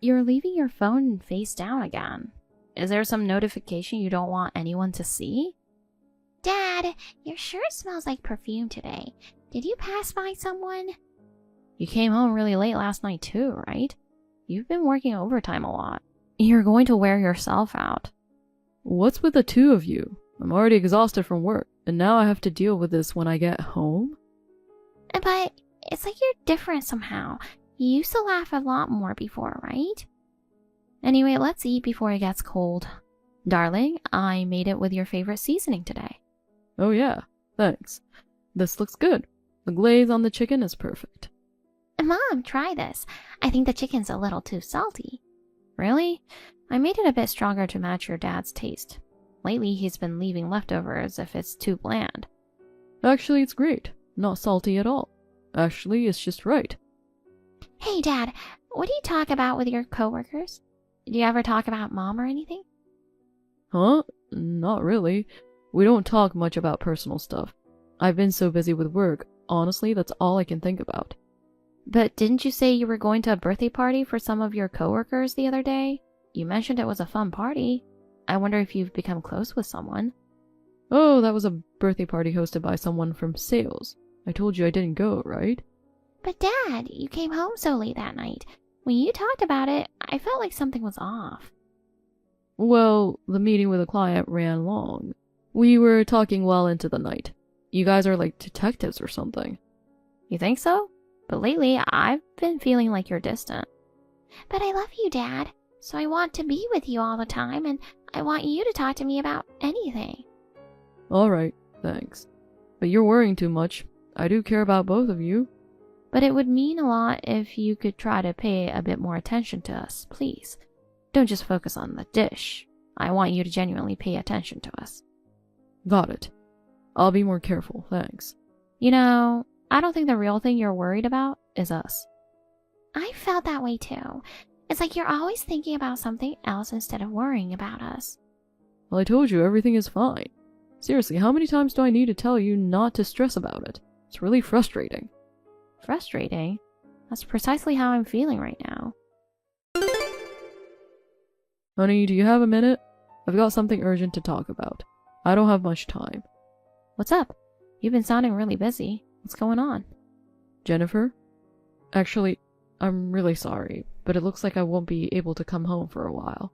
You're leaving your phone face down again. Is there some notification you don't want anyone to see? Dad, your shirt smells like perfume today. Did you pass by someone? You came home really late last night too, right? You've been working overtime a lot. You're going to wear yourself out. What's with the two of you? I'm already exhausted from work, and now I have to deal with this when I get home? But it's like you're different somehow. You used to laugh a lot more before, right? Anyway, let's eat before it gets cold. Darling, I made it with your favorite seasoning today. Oh yeah, thanks. This looks good. The glaze on the chicken is perfect. Mom, try this. I think the chicken's a little too salty. Really? I made it a bit stronger to match your dad's taste. Lately, he's been leaving leftovers if it's too bland. Actually, it's great. Not salty at all. Actually, it's just right. Hey, Dad, what do you talk about with your coworkers? Do you ever talk about Mom or anything? Huh? Not really. We don't talk much about personal stuff. I've been so busy with work. Honestly, that's all I can think about. But didn't you say you were going to a birthday party for some of your coworkers the other day? You mentioned it was a fun party. I wonder if you've become close with someone. Oh, that was a birthday party hosted by someone from sales. I told you I didn't go, right? But Dad, you came home so late that night. When you talked about it, I felt like something was off. Well, the meeting with the client ran long. We were talking well into the night. You guys are like detectives or something. You think so? But lately, I've been feeling like you're distant. But I love you, Dad. So I want to be with you all the time, and I want you to talk to me about anything. Alright, thanks. But you're worrying too much. I do care about both of you. But it would mean a lot if you could try to pay a bit more attention to us, please. Don't just focus on the dish. I want you to genuinely pay attention to us. Got it. I'll be more careful, thanks. You know, I don't think the real thing you're worried about is us. I felt that way too. It's like you're always thinking about something else instead of worrying about us. Well, I told you everything is fine. Seriously, how many times do I need to tell you not to stress about it? It's really frustrating. Frustrating? That's precisely how I'm feeling right now. Honey, do you have a minute? I've got something urgent to talk about. I don't have much time. What's up? You've been sounding really busy. What's going on? Jennifer? Actually, I'm really sorry, but it looks like I won't be able to come home for a while.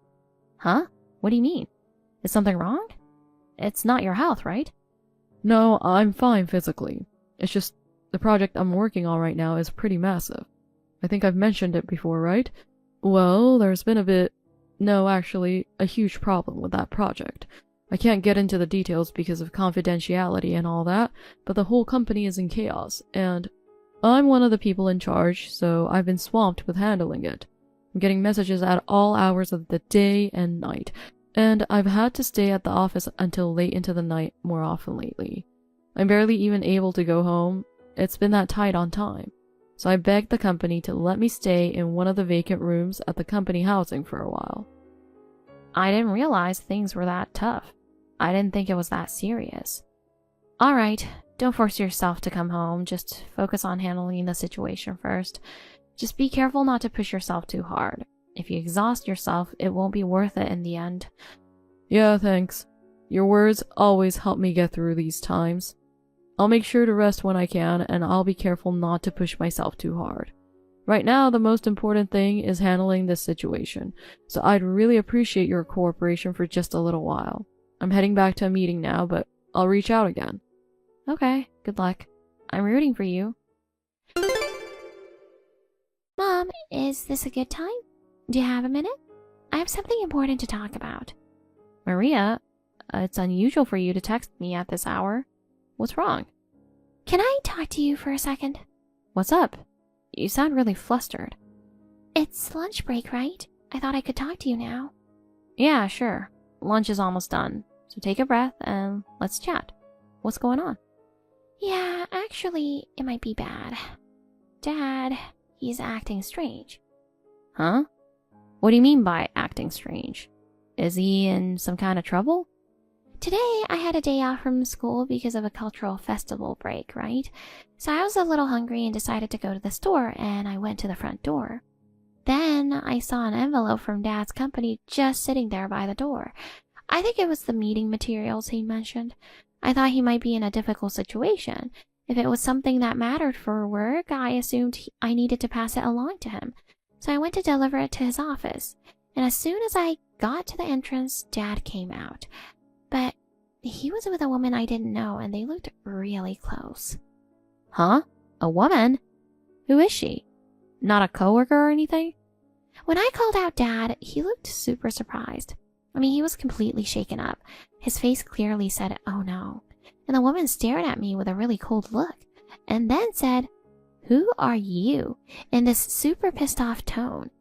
Huh? What do you mean? Is something wrong? It's not your health, right? No, I'm fine physically. It's just the project I'm working on right now is pretty massive. I think I've mentioned it before, right? Well, there's been a huge problem with that project. I can't get into the details because of confidentiality and all that, but the whole company is in chaos, and I'm one of the people in charge, so I've been swamped with handling it. I'm getting messages at all hours of the day and night, and I've had to stay at the office until late into the night more often lately. I'm barely even able to go home. It's been that tight on time. So I begged the company to let me stay in one of the vacant rooms at the company housing for a while. I didn't realize things were that tough. I didn't think it was that serious. Alright, don't force yourself to come home. Just focus on handling the situation first. Just be careful not to push yourself too hard. If you exhaust yourself, it won't be worth it in the end. Yeah, thanks. Your words always help me get through these times. I'll make sure to rest when I can, and I'll be careful not to push myself too hard. Right now, the most important thing is handling this situation, so I'd really appreciate your cooperation for just a little while. I'm heading back to a meeting now, but I'll reach out again. Okay, good luck. I'm rooting for you. Mom, is this a good time? Do you have a minute? I have something important to talk about. Maria, it's unusual for you to text me at this hour. What's wrong? Can I talk to you for a second? What's up? You sound really flustered. It's lunch break, right? I thought I could talk to you now. Yeah, sure. Lunch is almost done, so take a breath and let's chat. What's going on? Yeah, actually, it might be bad. Dad, he's acting strange. Huh? What do you mean by acting strange? Is he in some kind of trouble? Today, I had a day off from school because of a cultural festival break, right? So I was a little hungry and decided to go to the store, and I went to the front door. Then I saw an envelope from Dad's company just sitting there by the door. I think it was the meeting materials he mentioned. I thought he might be in a difficult situation. If it was something that mattered for work, I assumed I needed to pass it along to him. So I went to deliver it to his office. And as soon as I got to the entrance, Dad came out. But he was with a woman I didn't know, and they looked really close. Huh? A woman? Who is she? Not a coworker or anything? When I called out Dad, he looked super surprised. I mean, he was completely shaken up. His face clearly said, "Oh no." And the woman stared at me with a really cold look, and then said, "Who are you?" in this super pissed off tone.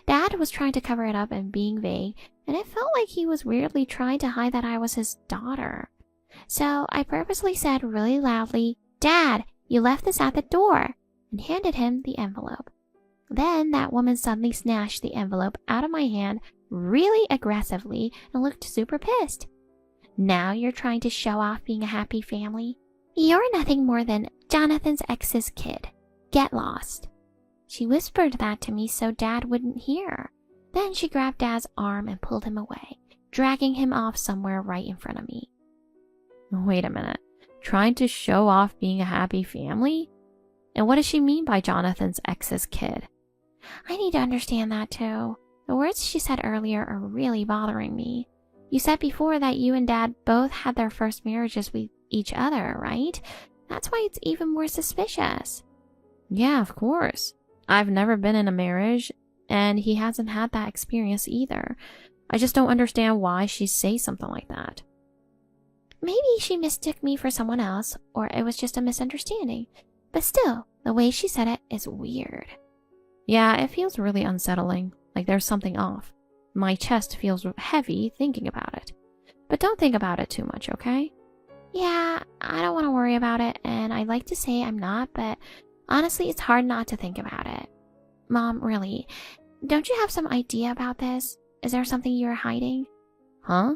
Dad was trying to cover it up and being vague, and it felt like he was weirdly trying to hide that I was his daughter. So I purposely said really loudly, "Dad, you left this at the door," and handed him the envelope. Then that woman suddenly snatched the envelope out of my hand really aggressively and looked super pissed. "Now you're trying to show off being a happy family? You're nothing more than Jonathan's ex's kid. Get lost." She whispered that to me so Dad wouldn't hear. Then she grabbed Dad's arm and pulled him away, dragging him off somewhere right in front of me. Wait a minute. Trying to show off being a happy family? And what does she mean by Jonathan's ex's kid? I need to understand that too. The words she said earlier are really bothering me. You said before that you and Dad both had their first marriages with each other, right? That's why it's even more suspicious. Yeah, of course. I've never been in a marriage, and he hasn't had that experience either. I just don't understand why she'd say something like that. Maybe she mistook me for someone else, or it was just a misunderstanding. But still, the way she said it is weird. Yeah, it feels really unsettling, like there's something off. My chest feels heavy thinking about it. But don't think about it too much, okay? Yeah, I don't want to worry about it, and I'd like to say I'm not, but honestly, it's hard not to think about it. Mom, really, don't you have some idea about this? Is there something you're hiding? Huh?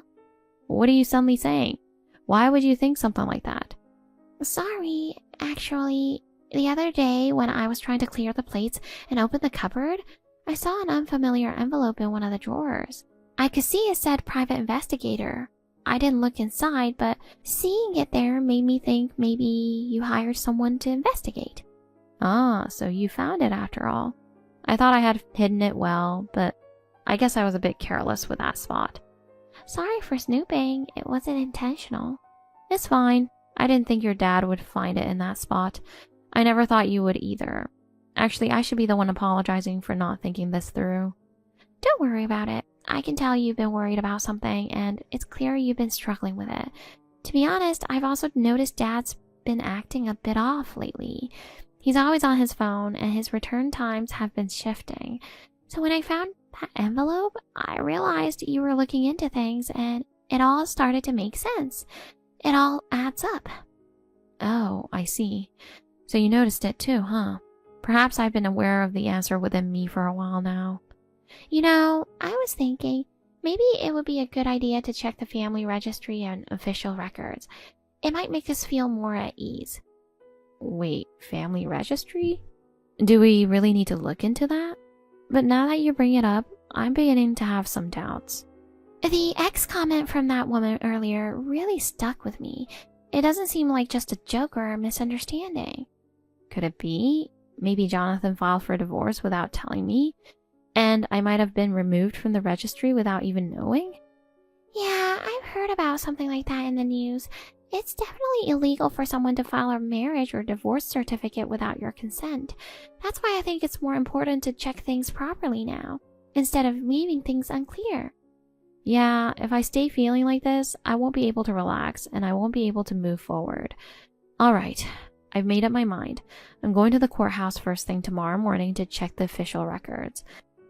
What are you suddenly saying? Why would you think something like that? Sorry, actually, the other day when I was trying to clear the plates and open the cupboard, I saw an unfamiliar envelope in one of the drawers. I could see it said private investigator. I didn't look inside, but seeing it there made me think maybe you hired someone to investigate. Ah, so you found it after all. I thought I had hidden it well, but I guess I was a bit careless with that spot. Sorry for snooping. It wasn't intentional. It's fine. I didn't think your dad would find it in that spot. I never thought you would either. Actually, I should be the one apologizing for not thinking this through. Don't worry about it. I can tell you've been worried about something, and it's clear you've been struggling with it. To be honest, I've also noticed Dad's been acting a bit off lately. He's always on his phone, and his return times have been shifting. So when I found that envelope, I realized you were looking into things, and it all started to make sense. It all adds up. Oh, I see. So you noticed it too, huh? Perhaps I've been aware of the answer within me for a while now. You know, I was thinking maybe it would be a good idea to check the family registry and official records. It might make us feel more at ease. Wait, family registry? Do we really need to look into that? But now that you bring it up, I'm beginning to have some doubts. The X comment from that woman earlier really stuck with me. It doesn't seem like just a joke or a misunderstanding. Could it be? Maybe Jonathan filed for divorce without telling me, and I might have been removed from the registry without even knowing? Yeah, I've heard about something like that in the news. It's definitely illegal for someone to file a marriage or divorce certificate without your consent. That's why I think it's more important to check things properly now, instead of leaving things unclear. Yeah, if I stay feeling like this, I won't be able to relax, and I won't be able to move forward. Alright, I've made up my mind. I'm going to the courthouse first thing tomorrow morning to check the official records.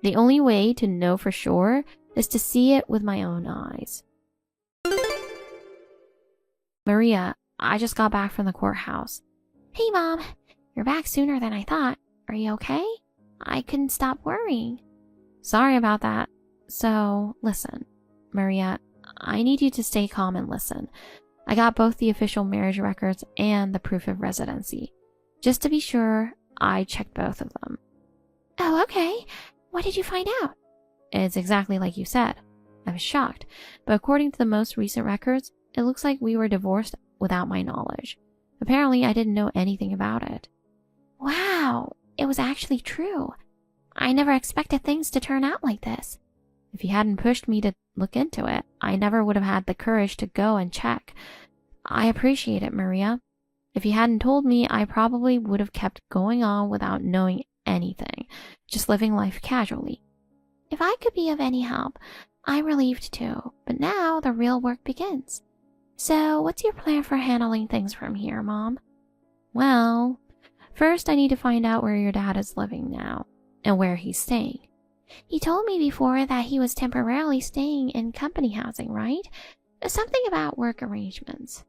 The only way to know for sure is to see it with my own eyes. Maria, I just got back from the courthouse. Hey, Mom. You're back sooner than I thought. Are you okay? I couldn't stop worrying. Sorry about that. So, listen, Maria, I need you to stay calm and listen. I got both the official marriage records and the proof of residency. Just to be sure, I checked both of them. Oh, okay. What did you find out? It's exactly like you said. I was shocked, but according to the most recent records, it looks like we were divorced without my knowledge. Apparently, I didn't know anything about it. Wow, it was actually true. I never expected things to turn out like this. If you hadn't pushed me to look into it, I never would have had the courage to go and check. I appreciate it, Maria. If you hadn't told me, I probably would have kept going on without knowing anything, just living life casually. If I could be of any help, I'm relieved too, but now the real work begins. So, what's your plan for handling things from here, Mom? Well, first I need to find out where your dad is living now, and where he's staying. He told me before that he was temporarily staying in company housing, right? Something about work arrangements.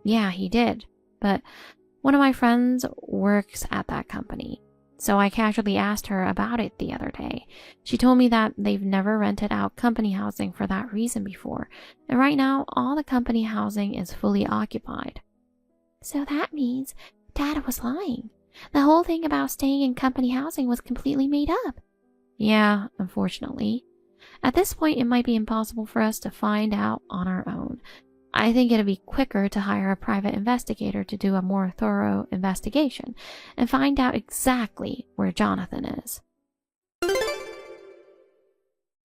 Yeah, he did, but one of my friends works at that company, so I casually asked her about it the other day. She told me that they've never rented out company housing for that reason before, and right now all the company housing is fully occupied. So that means Dad was lying. The whole thing about staying in company housing was completely made up. Yeah, unfortunately. At this point, it might be impossible for us to find out on our own. I think it'd be quicker to hire a private investigator to do a more thorough investigation and find out exactly where Jonathan is.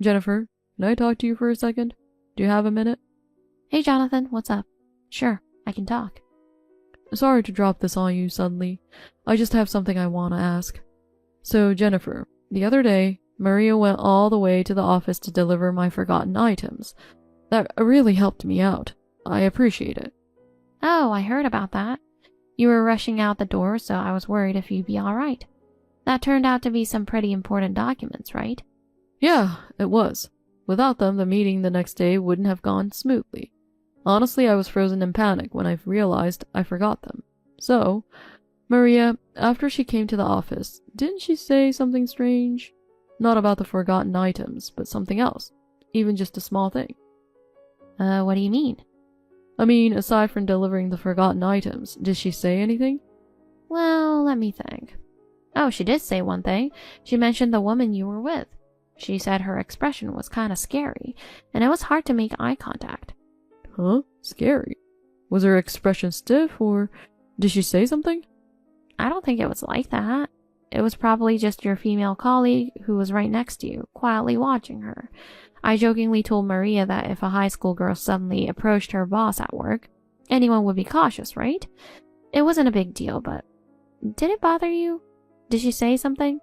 Jennifer, can I talk to you for a second? Do you have a minute? Hey, Jonathan, what's up? Sure, I can talk. Sorry to drop this on you suddenly. I just have something I want to ask. So, Jennifer, the other day, Maria went all the way to the office to deliver my forgotten items. That really helped me out. I appreciate it. Oh, I heard about that. You were rushing out the door, so I was worried if you'd be alright. That turned out to be some pretty important documents, right? Yeah, it was. Without them, the meeting the next day wouldn't have gone smoothly. Honestly, I was frozen in panic when I realized I forgot them. So, Maria, after she came to the office, didn't she say something strange? Not about the forgotten items, but something else. Even just a small thing. What do you mean? I mean, aside from delivering the forgotten items, did she say anything? Well, let me think. Oh, she did say one thing. She mentioned the woman you were with. She said her expression was kinda scary, and it was hard to make eye contact. Huh? Scary? Was her expression stiff, or did she say something? I don't think it was like that. It was probably just your female colleague who was right next to you, quietly watching her. I jokingly told Maria that if a high school girl suddenly approached her boss at work, anyone would be cautious, right? It wasn't a big deal, but did it bother you? Did she say something?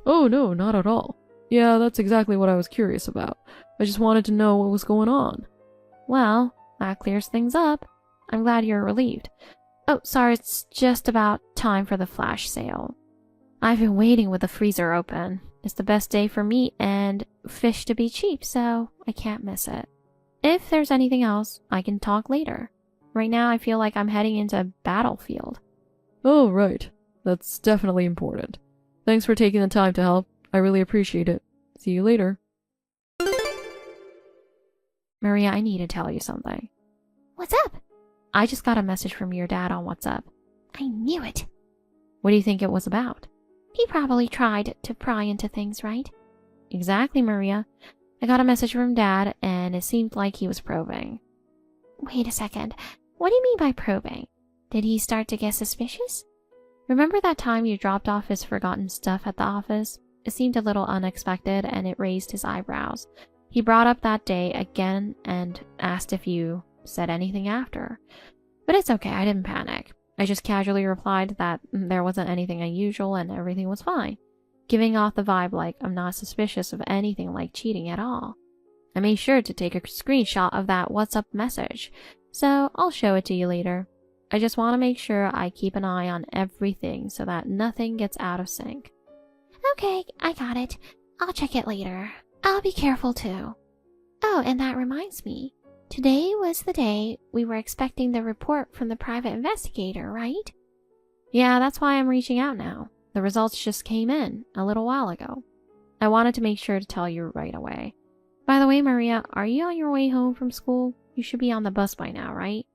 Oh no, not at all. Yeah, that's exactly what I was curious about. I just wanted to know what was going on. Well, that clears things up. I'm glad you're relieved. Oh, sorry, it's just about time for the flash sale. I've been waiting with the freezer open. It's the best day for meat and fish to be cheap, so I can't miss it. If there's anything else, I can talk later. Right now, I feel like I'm heading into a battlefield. Oh, right. That's definitely important. Thanks for taking the time to help. I really appreciate it. See you later. Maria, I need to tell you something. What's up? I just got a message from your dad on WhatsApp. I knew it. What do you think it was about? He probably tried to pry into things, right? Exactly, Maria. I got a message from Dad, and it seemed like he was probing. Wait a second. What do you mean by probing? Did he start to get suspicious? Remember that time you dropped off his forgotten stuff at the office? It seemed a little unexpected, and it raised his eyebrows. He brought up that day again and asked if you said anything after. But it's okay, I didn't panic. I just casually replied that there wasn't anything unusual and everything was fine, giving off the vibe like I'm not suspicious of anything like cheating at all. I made sure to take a screenshot of that WhatsApp message, so I'll show it to you later. I just want to make sure I keep an eye on everything so that nothing gets out of sync. Okay, I got it. I'll check it later. I'll be careful too. Oh, and that reminds me. Today was the day we were expecting the report from the private investigator, right? Yeah, that's why I'm reaching out now. The results just came in a little while ago. I wanted to make sure to tell you right away. By the way, Maria, are you on your way home from school? You should be on the bus by now, right?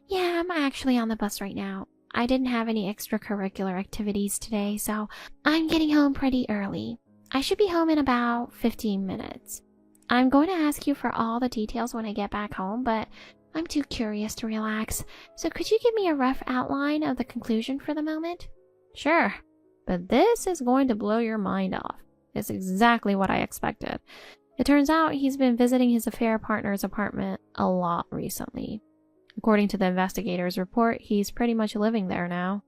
Yeah, I'm actually on the bus right now. I didn't have any extracurricular activities today, so I'm getting home pretty early. I should be home in about 15 minutes. I'm going to ask you for all the details when I get back home, but I'm too curious to relax. So could you give me a rough outline of the conclusion for the moment? Sure, but this is going to blow your mind off. It's exactly what I expected. It turns out he's been visiting his affair partner's apartment a lot recently. According to the investigator's report, he's pretty much living there now.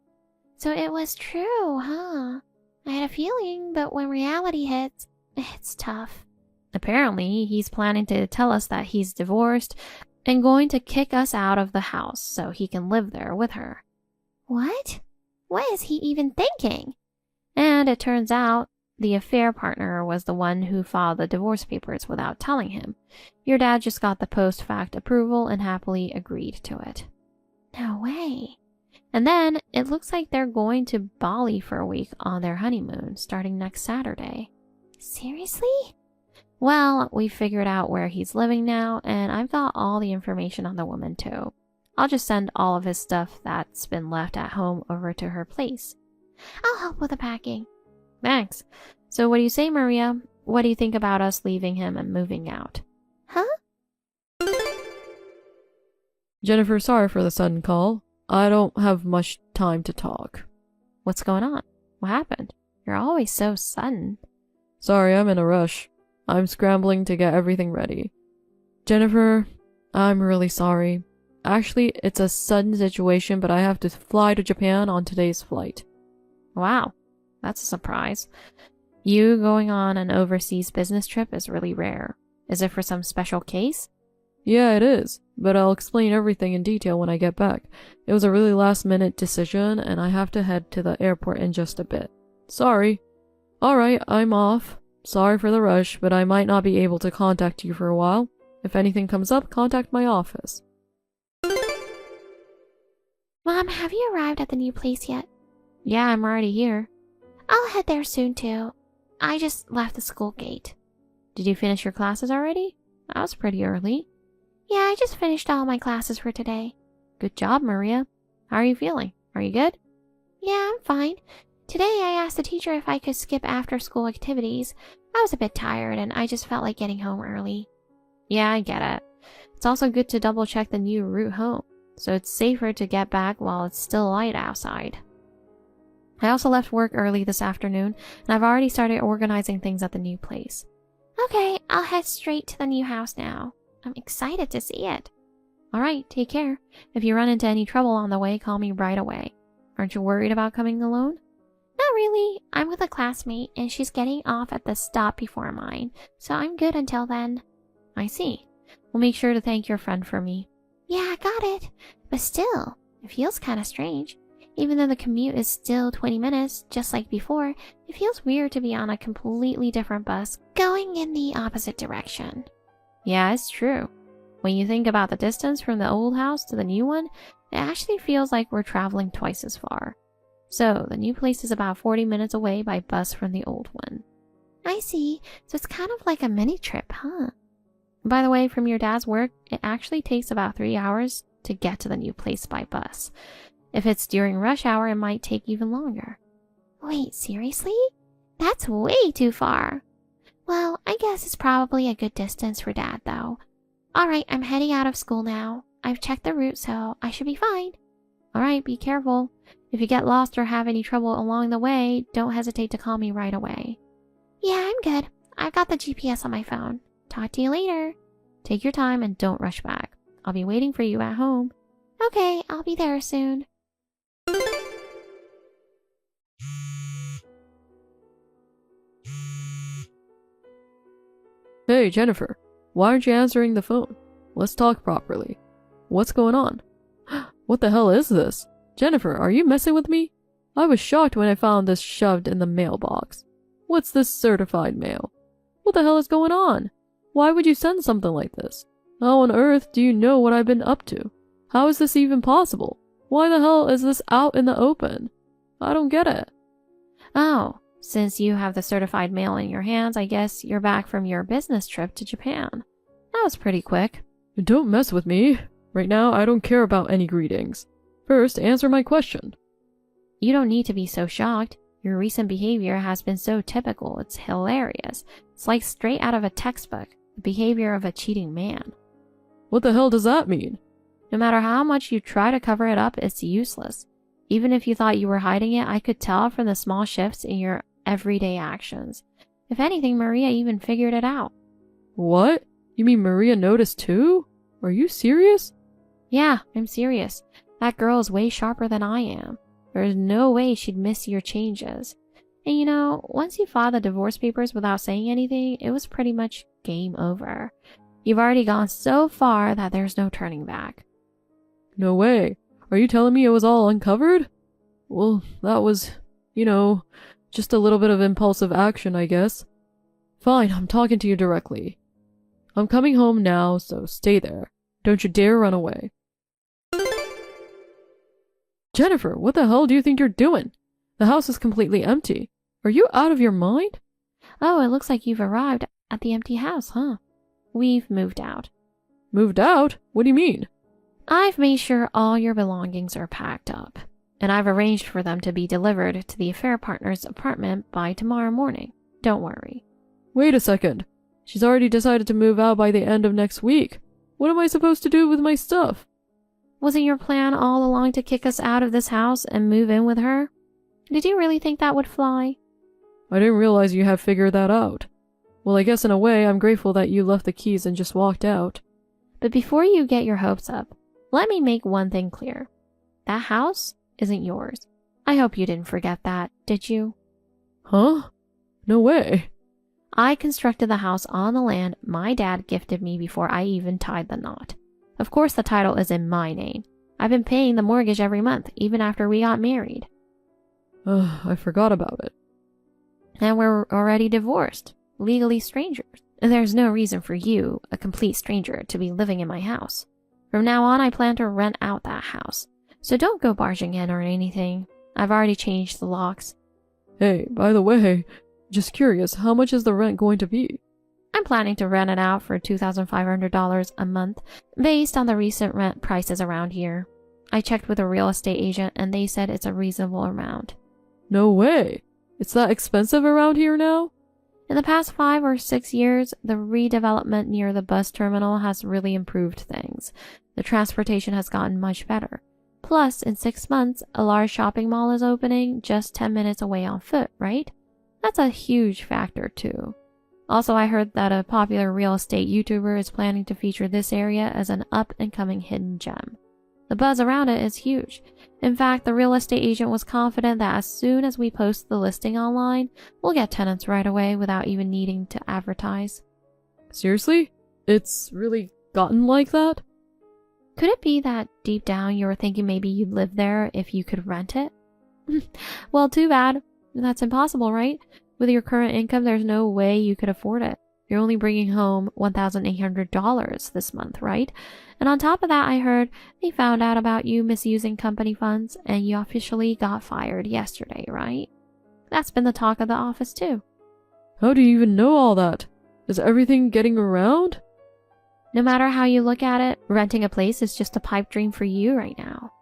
So it was true, huh? I had a feeling, but when reality hits, it's tough. Apparently, he's planning to tell us that he's divorced and going to kick us out of the house so he can live there with her. What? What is he even thinking? And it turns out the affair partner was the one who filed the divorce papers without telling him. Your dad just got the post-fact approval and happily agreed to it. No way. And then it looks like they're going to Bali for a week on their honeymoon starting next Saturday. Seriously? Well, we figured out where he's living now, and I've got all the information on the woman too. I'll just send all of his stuff that's been left at home over to her place. I'll help with the packing. Thanks. So what do you say, Maria? What do you think about us leaving him and moving out? Huh? Jennifer, sorry for the sudden call. I don't have much time to talk. What's going on? What happened? You're always so sudden. Sorry, I'm in a rush. I'm scrambling to get everything ready. Jennifer, I'm really sorry. Actually, it's a sudden situation, but I have to fly to Japan on today's flight. Wow, that's a surprise. You going on an overseas business trip is really rare. Is it for some special case? Yeah, it is, but I'll explain everything in detail when I get back. It was a really last-minute decision, and I have to head to the airport in just a bit. Sorry. Alright, I'm off. Sorry for the rush, but I might not be able to contact you for a while. If anything comes up, contact my office. Mom, have you arrived at the new place yet? Yeah, I'm already here. I'll head there soon too. I just left the school gate. Did you finish your classes already? That was pretty early. Yeah, I just finished all my classes for today. Good job, Maria. How are you feeling? Are you good? Yeah, I'm fine. Today I asked the teacher if I could skip after-school activities. I was a bit tired and I just felt like getting home early. Yeah, I get it. It's also good to double-check the new route home, so it's safer to get back while it's still light outside. I also left work early this afternoon, and I've already started organizing things at the new place. Okay, I'll head straight to the new house now. I'm excited to see it. Alright, take care. If you run into any trouble on the way, call me right away. Aren't you worried about coming alone? Not really. I'm with a classmate, and she's getting off at the stop before mine, so I'm good until then. I see. Well, make sure to thank your friend for me. Yeah, I got it. But still, it feels kinda strange. Even though the commute is still 20 minutes, just like before, it feels weird to be on a completely different bus going in the opposite direction. Yeah, it's true. When you think about the distance from the old house to the new one, it actually feels like we're traveling twice as far. So, the new place is about 40 minutes away by bus from the old one. I see. So it's kind of like a mini trip, huh? By the way, from your dad's work, it actually takes about 3 hours to get to the new place by bus. If it's during rush hour, it might take even longer. Wait, seriously? That's way too far. Well, I guess it's probably a good distance for Dad, though. Alright, I'm heading out of school now. I've checked the route, so I should be fine. Alright, be careful. If you get lost or have any trouble along the way, don't hesitate to call me right away. Yeah, I'm good. I've got the GPS on my phone. Talk to you later. Take your time and don't rush back. I'll be waiting for you at home. Okay, I'll be there soon. Hey, Jennifer. Why aren't you answering the phone? Let's talk properly. What's going on? What the hell is this? Jennifer, are you messing with me? I was shocked when I found this shoved in the mailbox. What's this certified mail? What the hell is going on? Why would you send something like this? How on earth do you know what I've been up to? How is this even possible? Why the hell is this out in the open? I don't get it. Oh, since you have the certified mail in your hands, I guess you're back from your business trip to Japan. That was pretty quick. Don't mess with me. Right now, I don't care about any greetings. First, answer my question. You don't need to be so shocked. Your recent behavior has been so typical, it's hilarious. It's like straight out of a textbook, the behavior of a cheating man. What the hell does that mean? No matter how much you try to cover it up, it's useless. Even if you thought you were hiding it, I could tell from the small shifts in your everyday actions. If anything, Maria even figured it out. What? You mean Maria noticed too? Are you serious? Yeah, I'm serious. That girl is way sharper than I am. There is no way she'd miss your changes. And you know, once you filed the divorce papers without saying anything, it was pretty much game over. You've already gone so far that there's no turning back. No way. Are you telling me it was all uncovered? Well, that was, just a little bit of impulsive action, I guess. Fine, I'm talking to you directly. I'm coming home now, so stay there. Don't you dare run away. Jennifer, what the hell do you think you're doing? The house is completely empty. Are you out of your mind? Oh, it looks like you've arrived at the empty house, huh? We've moved out. Moved out? What do you mean? I've made sure all your belongings are packed up, and I've arranged for them to be delivered to the affair partner's apartment by tomorrow morning. Don't worry. Wait a second. She's already decided to move out by the end of next week. What am I supposed to do with my stuff? Wasn't your plan all along to kick us out of this house and move in with her? Did you really think that would fly? I didn't realize you had figured that out. Well, I guess in a way, I'm grateful that you left the keys and just walked out. But before you get your hopes up, let me make one thing clear. That house isn't yours. I hope you didn't forget that, did you? Huh? No way. I constructed the house on the land my dad gifted me before I even tied the knot. Of course the title is in my name. I've been paying the mortgage every month, even after we got married. I forgot about it. And we're already divorced, legally strangers. There's no reason for you, a complete stranger, to be living in my house. From now on, I plan to rent out that house. So don't go barging in or anything. I've already changed the locks. Hey, by the way, just curious, how much is the rent going to be? I'm planning to rent it out for $2,500 a month, based on the recent rent prices around here. I checked with a real estate agent and they said it's a reasonable amount. No way! It's that expensive around here now? In the past 5 or 6 years, the redevelopment near the bus terminal has really improved things. The transportation has gotten much better. Plus, in 6 months, a large shopping mall is opening just 10 minutes away on foot, right? That's a huge factor too. Also, I heard that a popular real estate YouTuber is planning to feature this area as an up-and-coming hidden gem. The buzz around it is huge. In fact, the real estate agent was confident that as soon as we post the listing online, we'll get tenants right away without even needing to advertise. Seriously? It's really gotten like that? Could it be that deep down you were thinking maybe you'd live there if you could rent it? Well, too bad. That's impossible, right? With your current income, there's no way you could afford it. You're only bringing home $1,800 this month, right? And on top of that, I heard they found out about you misusing company funds and you officially got fired yesterday, right? That's been the talk of the office too. How do you even know all that? Is everything getting around? No matter how you look at it, renting a place is just a pipe dream for you right now.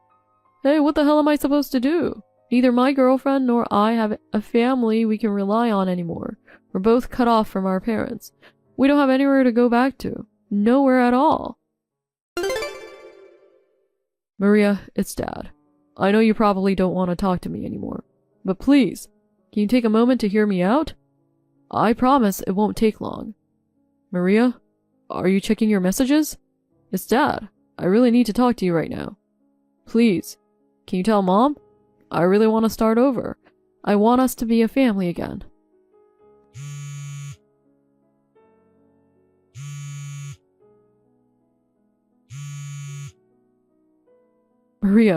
Hey, what the hell am I supposed to do? Neither my girlfriend nor I have a family we can rely on anymore. We're both cut off from our parents. We don't have anywhere to go back to. Nowhere at all. Maria, it's Dad. I know you probably don't want to talk to me anymore. But please, can you take a moment to hear me out? I promise it won't take long. Maria, are you checking your messages? It's Dad. I really need to talk to you right now. Please, can you tell Mom? I really want to start over. I want us to be a family again. Maria,